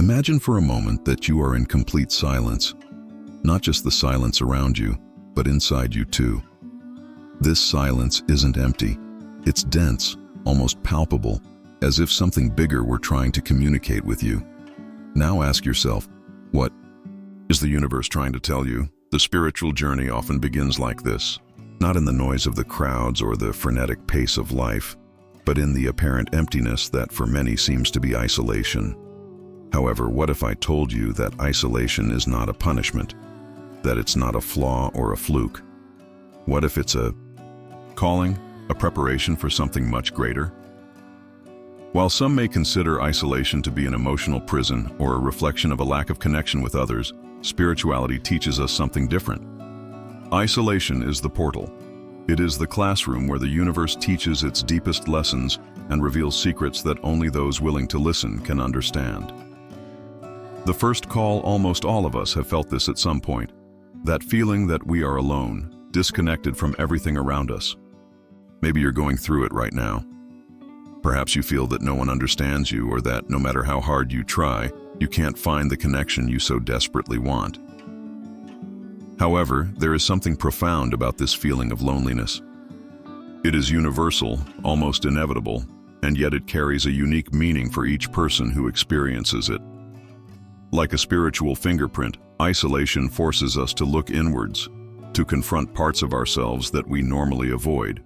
Imagine for a moment that you are in complete silence, not just the silence around you, but inside you too. This silence isn't empty. It's dense, almost palpable, as if something bigger were trying to communicate with you. Now ask yourself, what is the universe trying to tell you? The spiritual journey often begins like this, not in the noise of the crowds or the frenetic pace of life, but in the apparent emptiness that for many seems to be isolation. However, what if I told you that isolation is not a punishment, that it's not a flaw or a fluke? What if it's a calling, a preparation for something much greater? While some may consider isolation to be an emotional prison or a reflection of a lack of connection with others, spirituality teaches us something different. Isolation is the portal. It is the classroom where the universe teaches its deepest lessons and reveals secrets that only those willing to listen can understand. The first call, almost all of us have felt this at some point. That feeling that we are alone, disconnected from everything around us. Maybe you're going through it right now. Perhaps you feel that no one understands you, or that no matter how hard you try, you can't find the connection you so desperately want. However, there is something profound about this feeling of loneliness. It is universal, almost inevitable, and yet it carries a unique meaning for each person who experiences it. Like a spiritual fingerprint, isolation forces us to look inwards, to confront parts of ourselves that we normally avoid.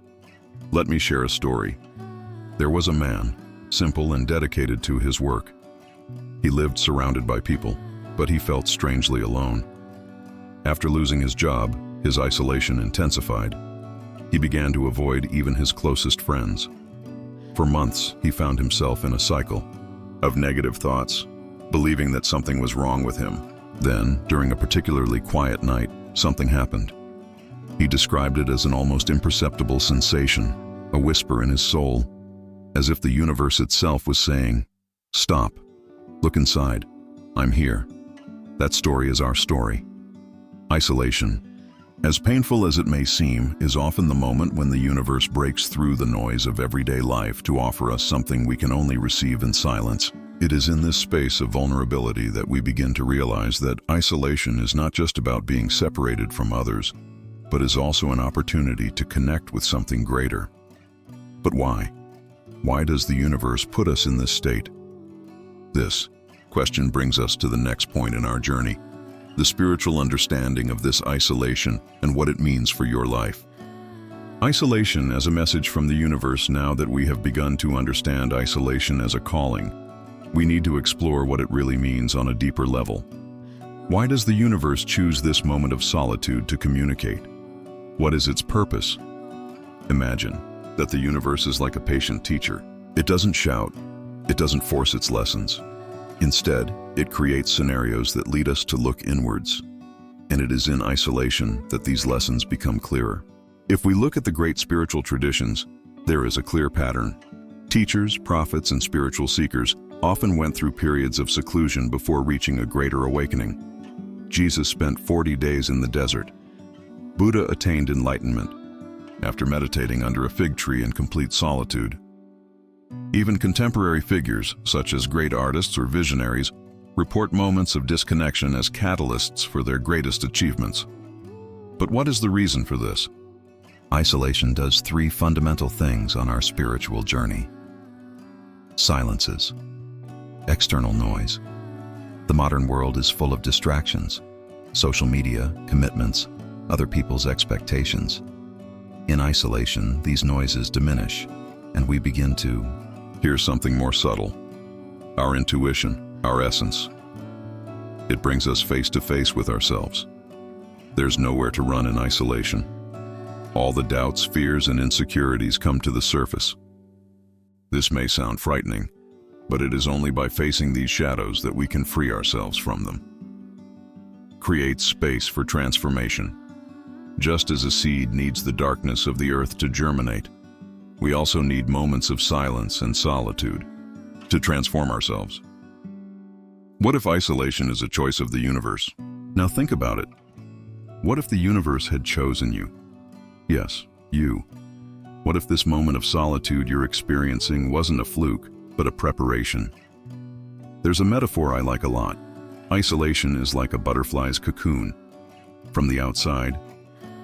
Let me share a story. There was a man, simple and dedicated to his work. He lived surrounded by people, but he felt strangely alone. After losing his job, his isolation intensified. He began to avoid even his closest friends. For months, he found himself in a cycle of negative thoughts, believing that something was wrong with him. Then, during a particularly quiet night, something happened. He described it as an almost imperceptible sensation, a whisper in his soul, as if the universe itself was saying, "Stop. Look inside. I'm here." That story is our story. Isolation, as painful as it may seem, is often the moment when the universe breaks through the noise of everyday life to offer us something we can only receive in silence. It is in this space of vulnerability that we begin to realize that isolation is not just about being separated from others, but is also an opportunity to connect with something greater. But why? Why does the universe put us in this state? This question brings us to the next point in our journey, the spiritual understanding of this isolation and what it means for your life. Isolation as a message from the universe. Now that we have begun to understand isolation as a calling, we need to explore what it really means on a deeper level. Why does the universe choose this moment of solitude to communicate? What is its purpose? Imagine that the universe is like a patient teacher. It doesn't shout. It doesn't force its lessons. Instead, it creates scenarios that lead us to look inwards. And it is in isolation that these lessons become clearer. If we look at the great spiritual traditions, there is a clear pattern. Teachers, prophets, and spiritual seekers often went through periods of seclusion before reaching a greater awakening. Jesus spent 40 days in the desert. Buddha attained enlightenment after meditating under a fig tree in complete solitude. Even contemporary figures, such as great artists or visionaries, report moments of disconnection as catalysts for their greatest achievements. But what is the reason for this? Isolation does three fundamental things on our spiritual journey. Silences. External noise. The modern world is full of distractions. Social media, commitments, other people's expectations. In isolation, these noises diminish, and we begin to hear something more subtle. Our intuition, our essence. It brings us face to face with ourselves. There's nowhere to run in isolation. All the doubts, fears, and insecurities come to the surface. This may sound frightening, but it is only by facing these shadows that we can free ourselves from them. Create space for transformation. Just as a seed needs the darkness of the earth to germinate, we also need moments of silence and solitude to transform ourselves. What if isolation is a choice of the universe? Now think about it. What if the universe had chosen you? Yes, you. What if this moment of solitude you're experiencing wasn't a fluke, but a preparation? There's a metaphor I like a lot. Isolation is like a butterfly's cocoon. From the outside,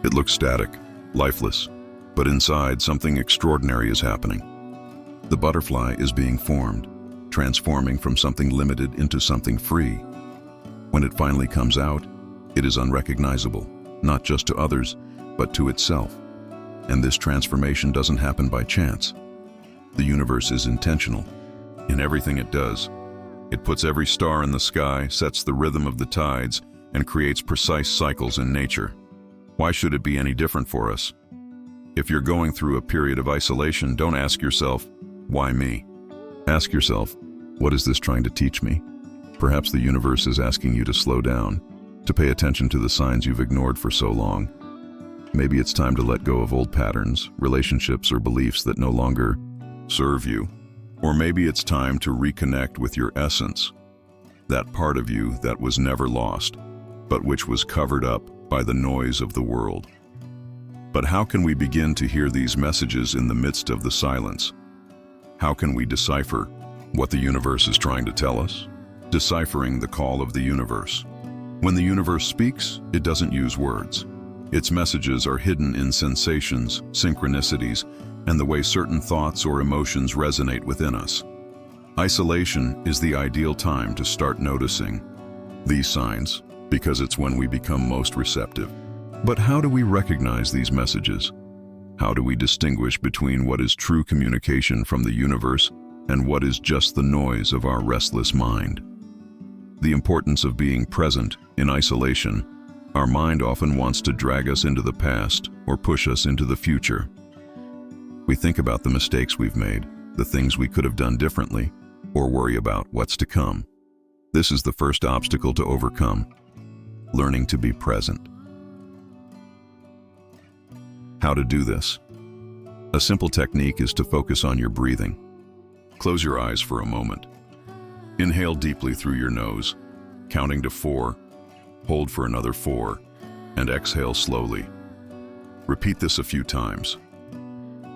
it looks static, lifeless, but inside something extraordinary is happening. The butterfly is being formed, transforming from something limited into something free. When it finally comes out, it is unrecognizable, not just to others, but to itself. And this transformation doesn't happen by chance. The universe is intentional in everything it does. It puts every star in the sky, sets the rhythm of the tides, and creates precise cycles in nature. Why should it be any different for us? If you're going through a period of isolation, don't ask yourself, why me? Ask yourself, what is this trying to teach me? Perhaps the universe is asking you to slow down, to pay attention to the signs you've ignored for so long. Maybe it's time to let go of old patterns, relationships, or beliefs that no longer serve you. Or maybe it's time to reconnect with your essence, that part of you that was never lost, but which was covered up by the noise of the world. But how can we begin to hear these messages in the midst of the silence? How can we decipher what the universe is trying to tell us? Deciphering the call of the universe. When the universe speaks, it doesn't use words. Its messages are hidden in sensations, synchronicities, and the way certain thoughts or emotions resonate within us. Isolation is the ideal time to start noticing these signs, because it's when we become most receptive. But how do we recognize these messages? How do we distinguish between what is true communication from the universe and what is just the noise of our restless mind? The importance of being present in isolation. Our mind often wants to drag us into the past or push us into the future. We think about the mistakes we've made, the things we could have done differently, or worry about what's to come. This is the first obstacle to overcome: learning to be present. How to do this? A simple technique is to focus on your breathing. Close your eyes for a moment. Inhale deeply through your nose, counting to 4, hold for another 4, and exhale slowly. Repeat this a few times.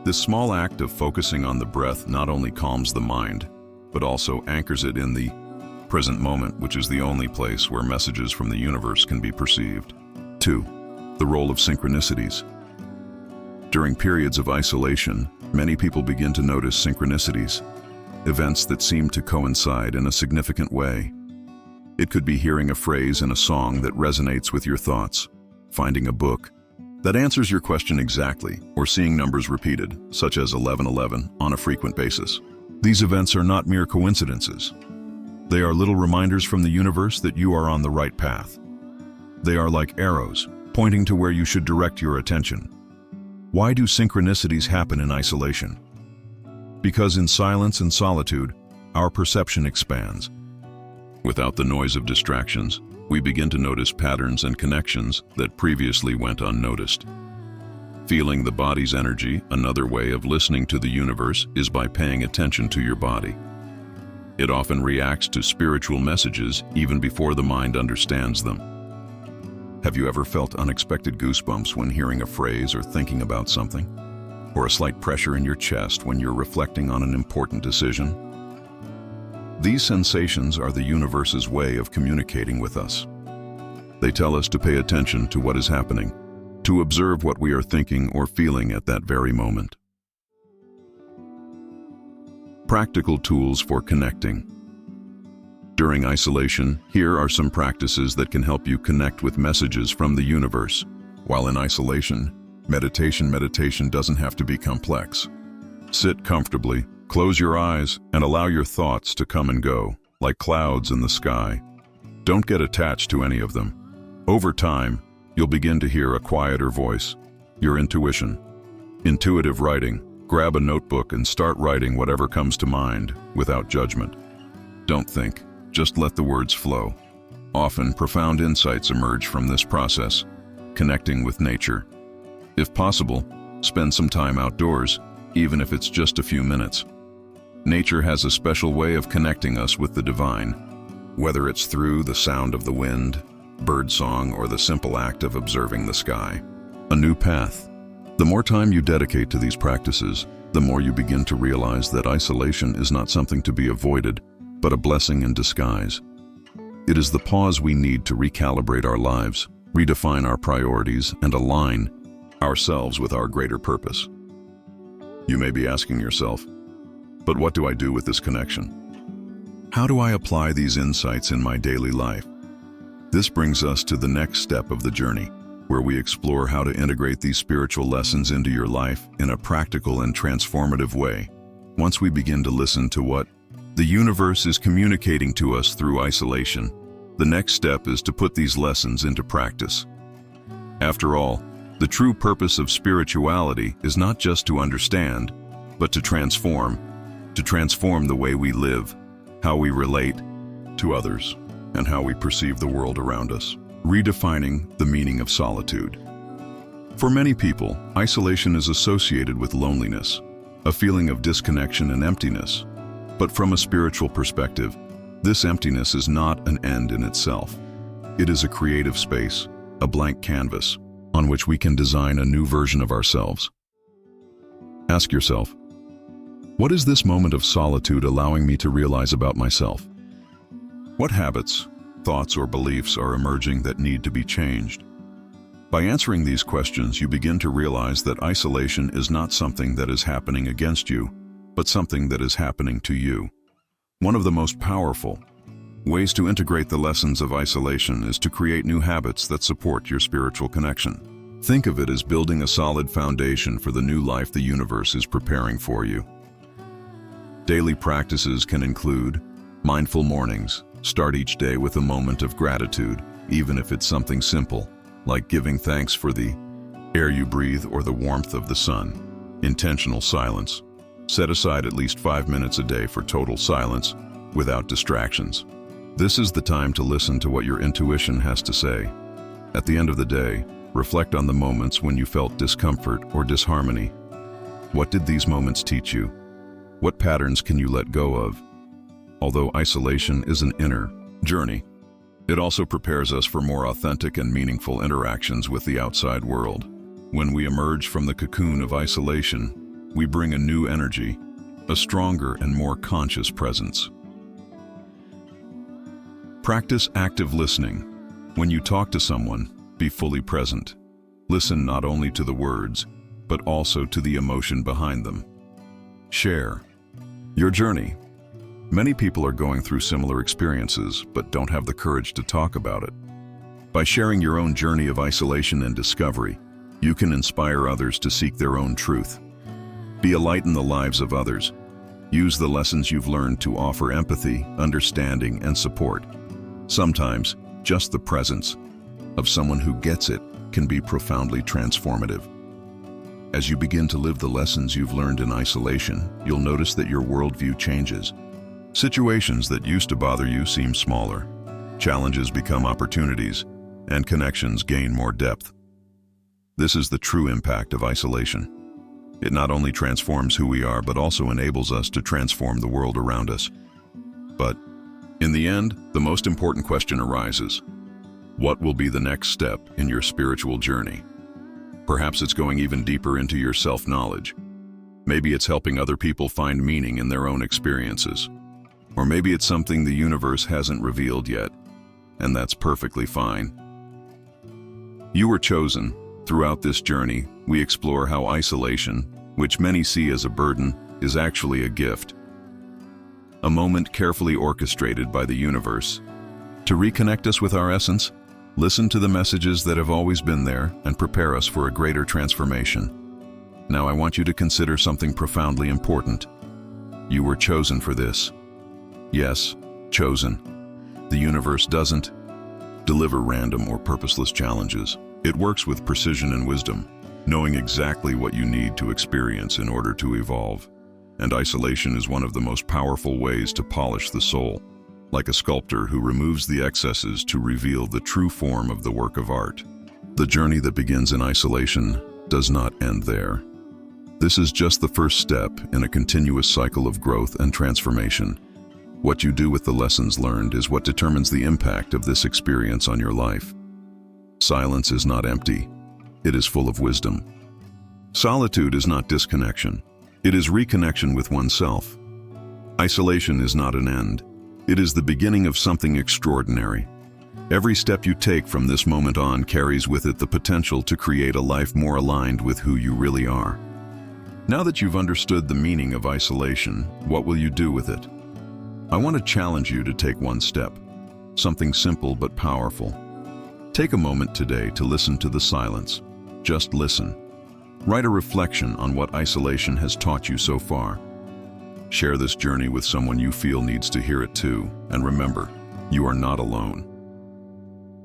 This small act of focusing on the breath not only calms the mind, but also anchors it in the present moment, which is the only place where messages from the universe can be perceived. 2. The role of synchronicities. During periods of isolation, many people begin to notice synchronicities, events that seem to coincide in a significant way. It could be hearing a phrase in a song that resonates with your thoughts, finding a book that answers your question exactly, or seeing numbers repeated, such as 1111, on a frequent basis. These events are not mere coincidences. They are little reminders from the universe that you are on the right path. They are like arrows, pointing to where you should direct your attention. Why do synchronicities happen in isolation? Because in silence and solitude, our perception expands. Without the noise of distractions, we begin to notice patterns and connections that previously went unnoticed. Feeling the body's energy, another way of listening to the universe, is by paying attention to your body. It often reacts to spiritual messages even before the mind understands them. Have you ever felt unexpected goosebumps when hearing a phrase or thinking about something? Or a slight pressure in your chest when you're reflecting on an important decision? These sensations are the universe's way of communicating with us. They tell us to pay attention to what is happening, to observe what we are thinking or feeling at that very moment. Practical tools for connecting. During isolation, here are some practices that can help you connect with messages from the universe. While in isolation, meditation doesn't have to be complex. Sit comfortably, close your eyes, and allow your thoughts to come and go, like clouds in the sky. Don't get attached to any of them. Over time, you'll begin to hear a quieter voice, your intuition. Intuitive writing. Grab a notebook and start writing whatever comes to mind, without judgment. Don't think, just let the words flow. Often, profound insights emerge from this process. Connecting with nature. If possible, spend some time outdoors, even if it's just a few minutes. Nature has a special way of connecting us with the divine, whether it's through the sound of the wind, birdsong, or the simple act of observing the sky. A new path. The more time you dedicate to these practices, the more you begin to realize that isolation is not something to be avoided, but a blessing in disguise. It is the pause we need to recalibrate our lives, redefine our priorities, and align ourselves with our greater purpose. You may be asking yourself, but what do I do with this connection? How do I apply these insights in my daily life? This brings us to the next step of the journey, where we explore how to integrate these spiritual lessons into your life in a practical and transformative way. Once we begin to listen to what the universe is communicating to us through isolation, the next step is to put these lessons into practice. After all, the true purpose of spirituality is not just to understand, but to transform the way we live, how we relate to others, and how we perceive the world around us, redefining the meaning of solitude. For many people, isolation is associated with loneliness, a feeling of disconnection and emptiness. But from a spiritual perspective, this emptiness is not an end in itself. It is a creative space, a blank canvas, on which we can design a new version of ourselves. Ask yourself, what is this moment of solitude allowing me to realize about myself? What habits, thoughts, or beliefs are emerging that need to be changed? By answering these questions, you begin to realize that isolation is not something that is happening against you, but something that is happening to you. One of the most powerful ways to integrate the lessons of isolation is to create new habits that support your spiritual connection. Think of it as building a solid foundation for the new life the universe is preparing for you. Daily practices can include mindful mornings. Start each day with a moment of gratitude, even if it's something simple, like giving thanks for the air you breathe or the warmth of the sun. Intentional silence. Set aside at least 5 minutes a day for total silence, without distractions. This is the time to listen to what your intuition has to say. At the end of the day, reflect on the moments when you felt discomfort or disharmony. What did these moments teach you? What patterns can you let go of? Although isolation is an inner journey, it also prepares us for more authentic and meaningful interactions with the outside world. When we emerge from the cocoon of isolation, we bring a new energy, a stronger and more conscious presence. Practice active listening. When you talk to someone, be fully present. Listen not only to the words, but also to the emotion behind them. Share your journey. Many people are going through similar experiences, but don't have the courage to talk about it. By sharing your own journey of isolation and discovery, you can inspire others to seek their own truth. Be a light in the lives of others. Use the lessons you've learned to offer empathy, understanding, and support. Sometimes, just the presence of someone who gets it can be profoundly transformative. As you begin to live the lessons you've learned in isolation, you'll notice that your worldview changes. Situations that used to bother you seem smaller. Challenges become opportunities, and connections gain more depth. This is the true impact of isolation. It not only transforms who we are, but also enables us to transform the world around us. But, in the end, the most important question arises. What will be the next step in your spiritual journey? Perhaps it's going even deeper into your self-knowledge. Maybe it's helping other people find meaning in their own experiences. Or maybe it's something the universe hasn't revealed yet, and that's perfectly fine. You were chosen. Throughout this journey, we explore how isolation, which many see as a burden, is actually a gift. A moment carefully orchestrated by the universe to reconnect us with our essence, listen to the messages that have always been there, and prepare us for a greater transformation. Now I want you to consider something profoundly important. You were chosen for this. Yes, chosen. The universe doesn't deliver random or purposeless challenges. It works with precision and wisdom, knowing exactly what you need to experience in order to evolve. And isolation is one of the most powerful ways to polish the soul, like a sculptor who removes the excesses to reveal the true form of the work of art. The journey that begins in isolation does not end there. This is just the first step in a continuous cycle of growth and transformation. What you do with the lessons learned is what determines the impact of this experience on your life. Silence is not empty. It is full of wisdom. Solitude is not disconnection. It is reconnection with oneself. Isolation is not an end. It is the beginning of something extraordinary. Every step you take from this moment on carries with it the potential to create a life more aligned with who you really are. Now that you've understood the meaning of isolation, what will you do with it? I want to challenge you to take one step, something simple but powerful. Take a moment today to listen to the silence. Just listen. Write a reflection on what isolation has taught you so far. Share this journey with someone you feel needs to hear it too, and remember, you are not alone.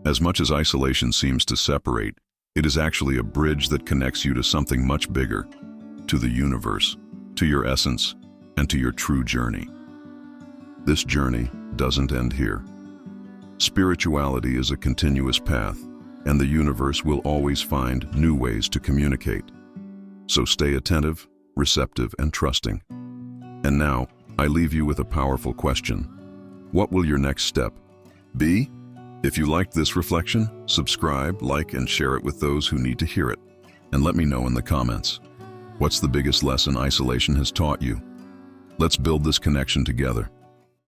As much as isolation seems to separate, it is actually a bridge that connects you to something much bigger, to the universe, to your essence, and to your true journey. This journey doesn't end here. Spirituality is a continuous path, and the universe will always find new ways to communicate. So stay attentive, receptive, and trusting. And now, I leave you with a powerful question. What will your next step be? If you liked this reflection, subscribe, like, and share it with those who need to hear it. And let me know in the comments. What's the biggest lesson isolation has taught you? Let's build this connection together.